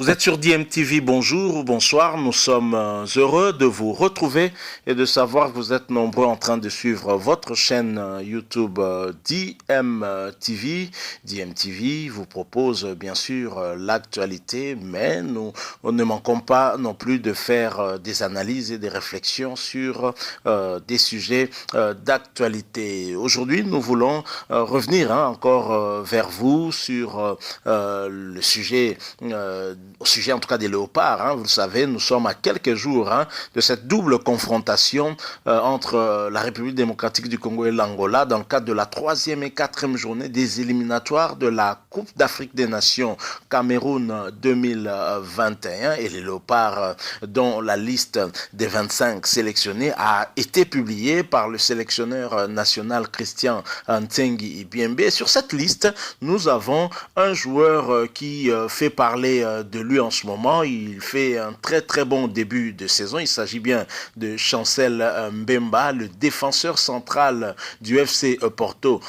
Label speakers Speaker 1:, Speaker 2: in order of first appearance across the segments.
Speaker 1: Vous êtes sur DMTV, bonjour ou bonsoir, nous sommes heureux de vous retrouver et de savoir que vous êtes nombreux en train de suivre votre chaîne YouTube DMTV. DMTV vous propose bien sûr l'actualité, mais nous ne manquons pas non plus de faire des analyses et des réflexions sur des sujets d'actualité. Aujourd'hui, nous voulons revenir encore vers vous sur le sujet au sujet en tout cas des léopards. Vous le savez, nous sommes à quelques jours de cette double confrontation entre la République démocratique du Congo et l'Angola dans le cadre de la 3e et 4e journée des éliminatoires de la Coupe d'Afrique des Nations Cameroun 2021 et les léopards dont la liste des 25 sélectionnés a été publiée par le sélectionneur national Christian Ntsengi Ibiembe. Sur cette liste, nous avons un joueur qui fait parler de lui en ce moment. Il fait un très bon début de saison. Il s'agit bien de Chancel Mbemba, le défenseur central du FC Porto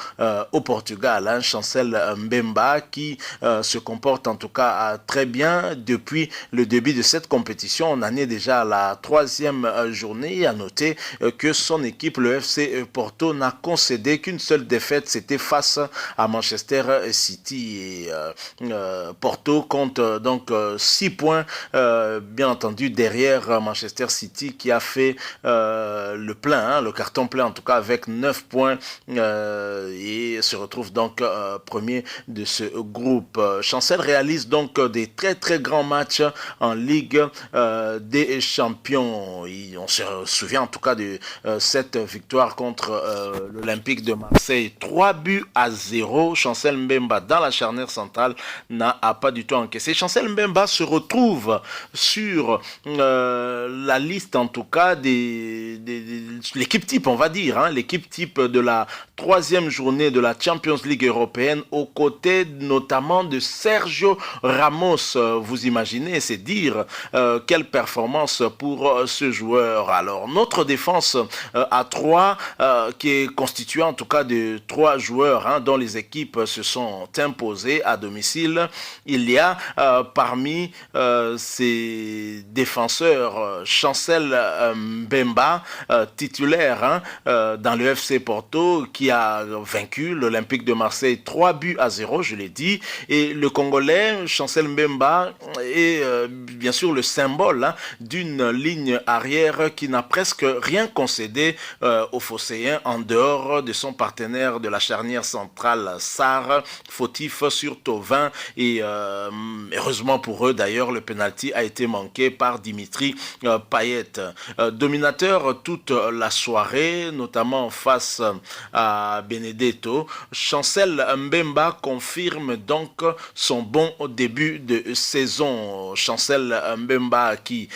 Speaker 1: au Portugal. Chancel Mbemba qui se comporte en tout cas très bien depuis le début de cette compétition. On en est déjà à la 3e journée. À noter que son équipe, le FC Porto, n'a concédé qu'une seule défaite. C'était face à Manchester City. Et Porto compte donc 6 points, bien entendu, derrière Manchester City qui a fait le plein, le carton plein en tout cas avec 9 points et se retrouve donc premier de ce groupe. Chancel réalise donc des très grands matchs en Ligue des Champions. On se souvient en tout cas de cette victoire contre l'Olympique de Marseille. 3-0. Chancel Mbemba dans la charnière centrale n'a pas du tout encaissé. Chancel Mbemba se retrouve sur la liste en tout cas de l'équipe type, on va dire, l'équipe type de la 3e journée de la Champions League européenne aux côtés notamment de Sergio Ramos. Vous imaginez, c'est dire quelle performance pour ce joueur. Alors notre défense à 3 qui est constituée en tout cas de 3 joueurs dont les équipes se sont imposées à domicile. Il y a parmi ces défenseurs Chancel Mbemba, titulaire dans le FC Porto, qui a vaincu l'Olympique de Marseille 3-0, je l'ai dit, et le Congolais Chancel Mbemba est bien sûr le symbole d'une ligne arrière qui n'a presque rien concédé aux Phocéens en dehors de son partenaire de la charnière centrale Sarr, fautif sur Thauvin, et heureusement pour eux d'ailleurs le penalty a été manqué par Dimitri Payet. Dominateur toute la soirée, notamment face à Benedetto, Chancel Mbemba confirme donc son bon début de saison. Chancel Mbemba qui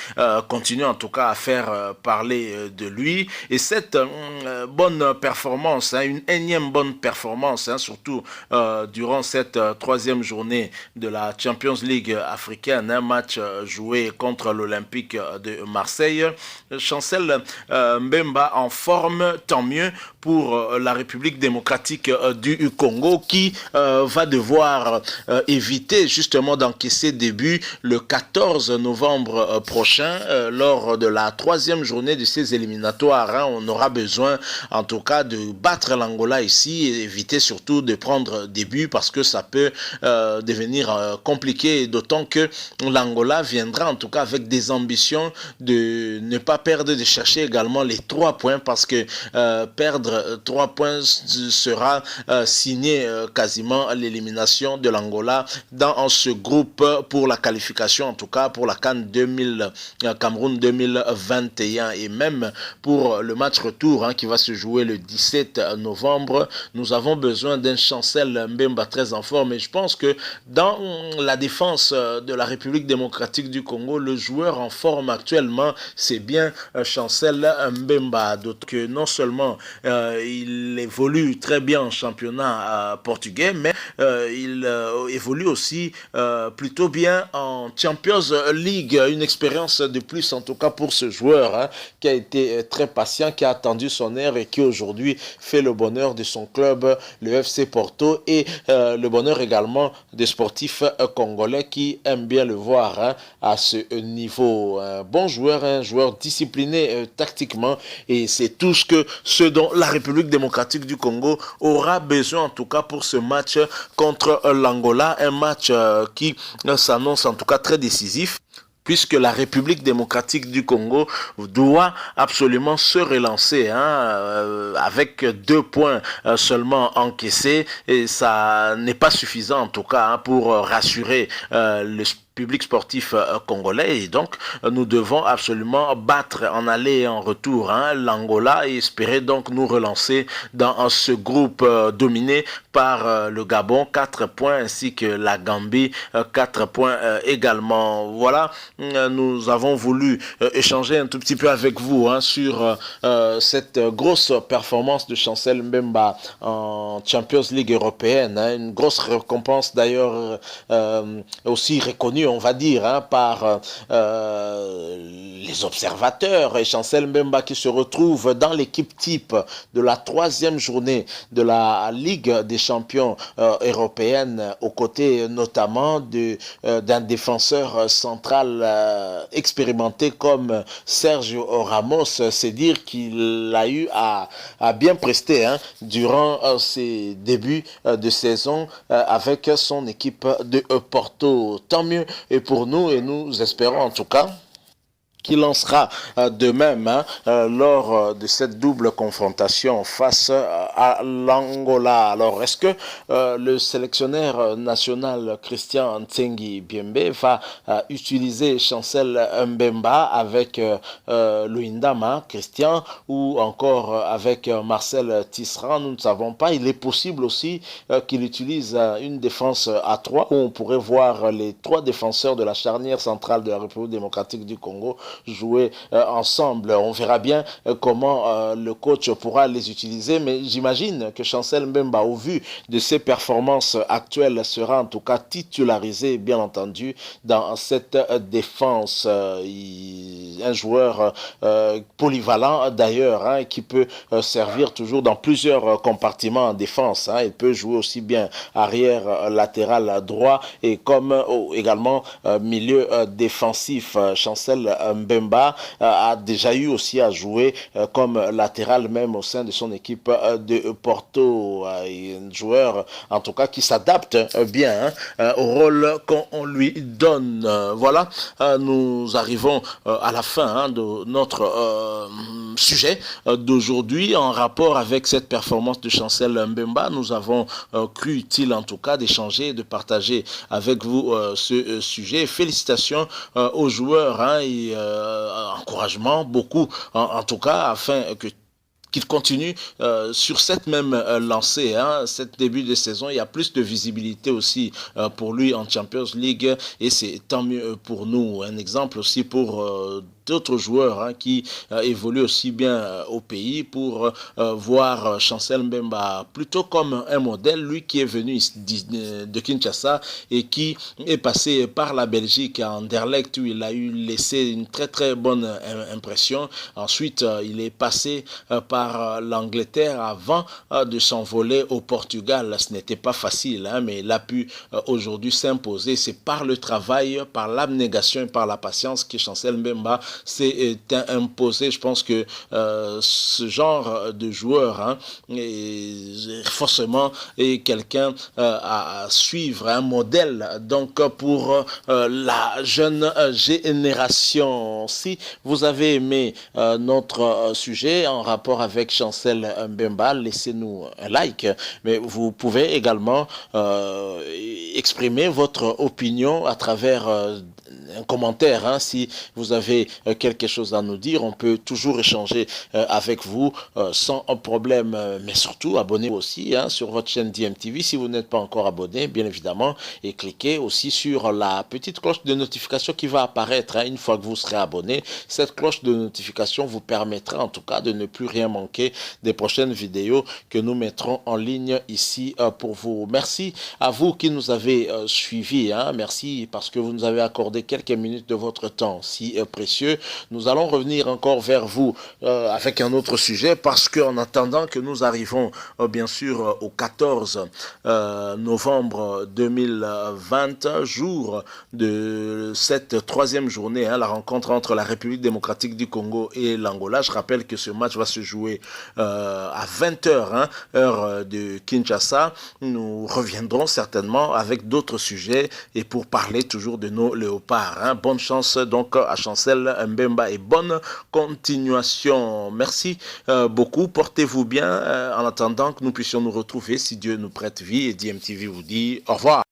Speaker 1: continue en tout cas à faire parler de lui, et cette bonne performance, une énième bonne performance, surtout durant cette 3e journée de la Champions League africaine, un match joué contre l'Olympique de Marseille. Chancel Mbemba en forme, tant mieux pour la République démocratique du Congo qui va devoir éviter justement d'encaisser des buts le 14 novembre prochain lors de la 3e journée de ces éliminatoires. On aura besoin en tout cas de battre l'Angola ici et éviter surtout de prendre des buts parce que ça peut devenir compliqué, d'autant que l'Angola viendra en tout cas avec des ambitions de ne pas perdre, de chercher également les 3 points parce que perdre 3 points sera signé quasiment l'élimination de l'Angola dans ce groupe pour la qualification, en tout cas pour la CAN Cameroun 2021, et même pour le match retour qui va se jouer le 17 novembre. Nous avons besoin d'un Chancel Mbemba très en forme, et je pense que dans la défense de la République démocratique du Congo, le joueur en forme actuellement, c'est bien Chancel Mbemba. D'autant que non seulement il évolue très bien en championnat portugais, mais il évolue aussi plutôt bien en Champions League. Une expérience de plus en tout cas pour ce joueur, hein, qui a été très patient, qui a attendu son heure et qui aujourd'hui fait le bonheur de son club, le FC Porto, et le bonheur également des sportifs congolais qui aiment bien le voir, hein, à ce niveau. Un bon joueur, un joueur discipliné tactiquement, et c'est tout ce dont la République démocratique du Congo aura besoin en tout cas pour ce match contre l'Angola, un match qui s'annonce en tout cas très décisif, puisque la République démocratique du Congo doit absolument se relancer, hein, avec 2 points seulement encaissés, et ça n'est pas suffisant en tout cas, hein, pour rassurer le public sportif congolais, et donc nous devons absolument battre en aller et en retour, hein, l'Angola, et espérer donc nous relancer dans ce groupe dominé par le Gabon, 4 points, ainsi que la Gambie, 4 points également. Voilà, nous avons voulu échanger un tout petit peu avec vous, hein, sur cette grosse performance de Chancel Mbemba en Champions League européenne, hein, une grosse récompense d'ailleurs, aussi reconnue, on va dire, hein, par les observateurs, et Chancel Mbemba qui se retrouve dans l'équipe type de la 3e journée de la Ligue des champions européenne, aux côtés notamment d'un défenseur central expérimenté comme Sergio Ramos. C'est dire qu'il a eu à bien prester, hein, durant ses débuts de saison avec son équipe de Porto. Tant mieux et pour nous, et nous espérons en tout cas qu'il en sera de même, hein, lors de cette double confrontation face à l'Angola. Alors, est-ce que le sélectionneur national Christian Ntsengi Biembe va utiliser Chancel Mbemba avec Luindama, Christian, ou encore avec Marcel Tisserand? Nous ne savons pas. Il est possible aussi qu'il utilise une défense à 3, où on pourrait voir les 3 défenseurs de la charnière centrale de la République démocratique du Congo jouer ensemble. On verra bien comment le coach pourra les utiliser, mais j'imagine que Chancel Mbemba, au vu de ses performances actuelles, sera en tout cas titularisé, bien entendu, dans cette défense. Un joueur polyvalent d'ailleurs, hein, qui peut servir toujours dans plusieurs compartiments en défense, hein. Il peut jouer aussi bien arrière, latéral droit, et comme également milieu défensif. Chancel Mbemba a déjà eu aussi à jouer comme latéral même au sein de son équipe de Porto. Un joueur en tout cas qui s'adapte bien, hein, au rôle qu'on lui donne. Voilà, nous arrivons à la fin, hein, de notre sujet d'aujourd'hui en rapport avec cette performance de Chancel Mbemba. Nous avons cru utile en tout cas d'échanger, de partager avec vous ce sujet. Félicitations aux joueurs, hein, et encouragement beaucoup en tout cas, afin que qu'il continue sur cette même lancée, hein. Cet début de saison, il y a plus de visibilité aussi pour lui en Champions League, et c'est tant mieux pour nous. Un exemple aussi pour d'autres joueurs, hein, qui évoluent aussi bien au pays, pour voir Chancel Mbemba plutôt comme un modèle, lui qui est venu de Kinshasa et qui est passé par la Belgique à Anderlecht, où il a eu laissé une très très bonne impression. Ensuite, il est passé par l'Angleterre avant de s'envoler au Portugal. Ce n'était pas facile, hein, mais il a pu aujourd'hui s'imposer. C'est par le travail, par l'abnégation et par la patience que Chancel Mbemba s'est imposé. Je pense que ce genre de joueur, hein, est forcément quelqu'un à suivre, un modèle donc pour la jeune génération. Si vous avez aimé notre sujet en rapport avec Chancel Mbemba, laissez-nous un like, mais vous pouvez également exprimer votre opinion à travers un commentaire, hein, si vous avez quelque chose à nous dire, on peut toujours échanger avec vous sans problème. Mais surtout, abonnez-vous aussi sur votre chaîne DMTV si vous n'êtes pas encore abonné, bien évidemment, et cliquez aussi sur la petite cloche de notification qui va apparaître une fois que vous serez abonné. Cette cloche de notification vous permettra en tout cas de ne plus rien manquer des prochaines vidéos que nous mettrons en ligne ici pour vous. Merci à vous qui nous avez suivis. Merci parce que vous nous avez accordé quelques minutes de votre temps si précieux. Nous allons revenir encore vers vous avec un autre sujet parce qu'en attendant que nous arrivons bien sûr au 14 novembre 2020, jour de cette troisième journée, la rencontre entre la République démocratique du Congo et l'Angola. Je rappelle que ce match va se jouer à 20h, heure de Kinshasa. Nous reviendrons certainement avec d'autres sujets et pour parler toujours de nos léopards. Bonne chance donc à Chancel Mbemba et bonne continuation. Merci beaucoup. Portez-vous bien en attendant que nous puissions nous retrouver si Dieu nous prête vie et DMTV vous dit au revoir.